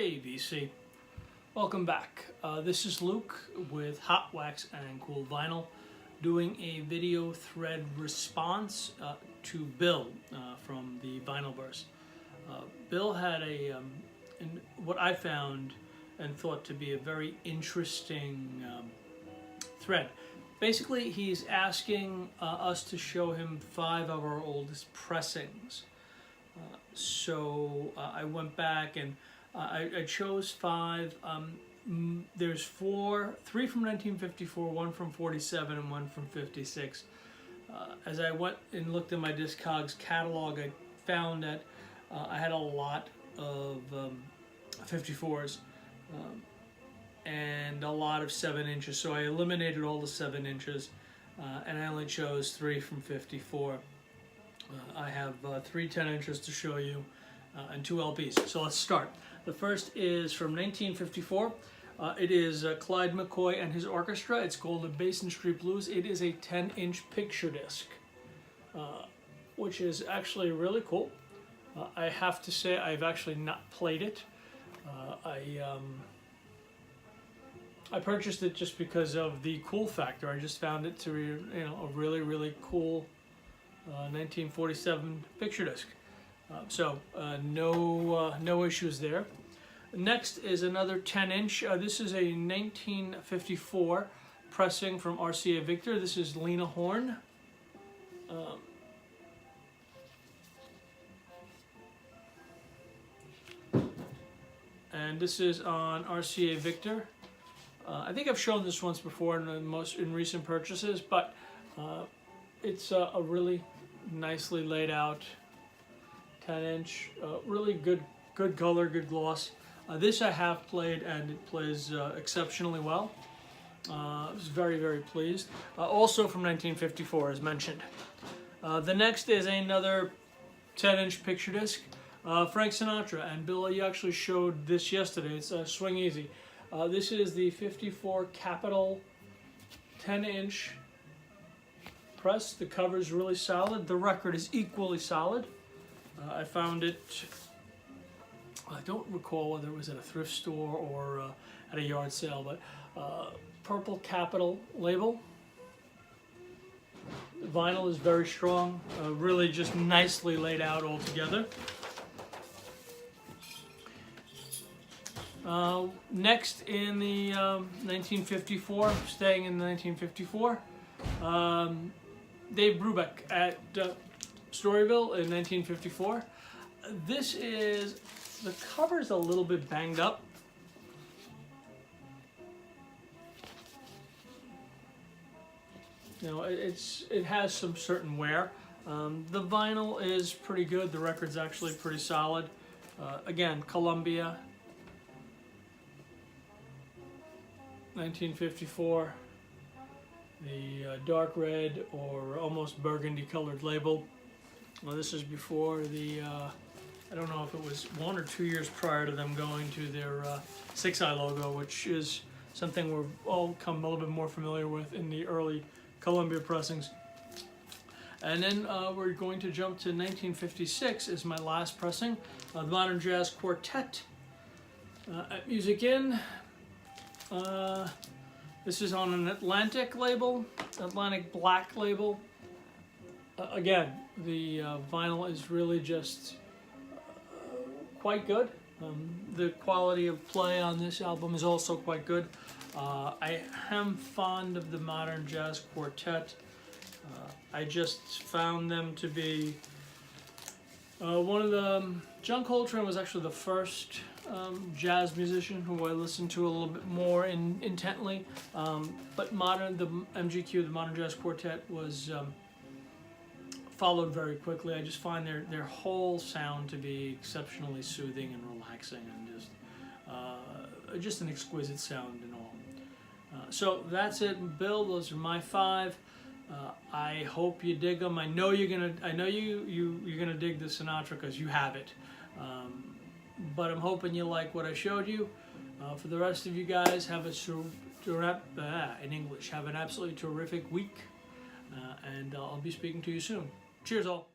Hey VC, welcome back. This is Luke with Hot Wax and Cool Vinyl doing a video thread response to Bill from the VINYLVERSE. Bill had what I found and thought to be a very interesting thread. Basically, he's asking us to show him 5 of our oldest pressings. So I went back and I chose 5. There's 3 from 1954, 1 from 47, and 1 from 56. As I went and looked at my Discogs catalog, I found that I had a lot of 54s and a lot of 7 inches. So I eliminated all the 7 inches and I only chose 3 from 54. I have 3 10 inches to show you and 2 LPs. So let's start. The first is from 1954. It is Clyde McCoy and his orchestra. It's called the Basin Street Blues. It is a 10-inch picture disc, which is actually really cool. I have to say I've actually not played it. I purchased it just because of the cool factor. I just found it to be, a really, really cool 1947 picture disc. No issues there. Next is another 10-inch. This is a 1954 pressing from RCA Victor. This is Lena Horne. And this is on RCA Victor. I think I've shown this once before in recent purchases, but it's a really nicely laid out 10-inch, really good color, good gloss. This I have played and it plays exceptionally well. I was very, very pleased. Also from 1954 as mentioned. The next is another 10-inch picture disc, Frank Sinatra, and Bill, you actually showed this yesterday. It's Swing Easy. This is the 54 Capitol 10-inch press. The cover is really solid. The record is equally solid. I found it, I don't recall whether it was at a thrift store or at a yard sale, but purple Capitol label. The vinyl is very strong, really just nicely laid out all together. Next in the 1954, staying in the 1954, Dave Brubeck at Storyville in 1954. This is, the cover's a little bit banged up. It has some certain wear. The vinyl is pretty good. The record's actually pretty solid. Again, Columbia, 1954. The dark red or almost burgundy colored label. Well, this is before the, I don't know if it was 1 or 2 years prior to them going to their 6-eye logo, which is something we've all come a little bit more familiar with in the early Columbia pressings. And then we're going to jump to 1956 is my last pressing, the Modern Jazz Quartet at Music Inn. This is on an Atlantic label, Atlantic Black label. Again, the vinyl is really just quite good. The quality of play on this album is also quite good. I am fond of the Modern Jazz Quartet. I just found them to be one of the... John Coltrane was actually the first jazz musician who I listened to a little bit more intently. But the MGQ, the Modern Jazz Quartet, was followed very quickly. I just find their whole sound to be exceptionally soothing and relaxing, and just an exquisite sound and all. So that's it, Bill. Those are my 5. I hope you dig them. I know you're gonna dig the Sinatra because you have it. But I'm hoping you like what I showed you. For the rest of you guys, have in English, have an absolutely terrific week, and I'll be speaking to you soon. Cheers all.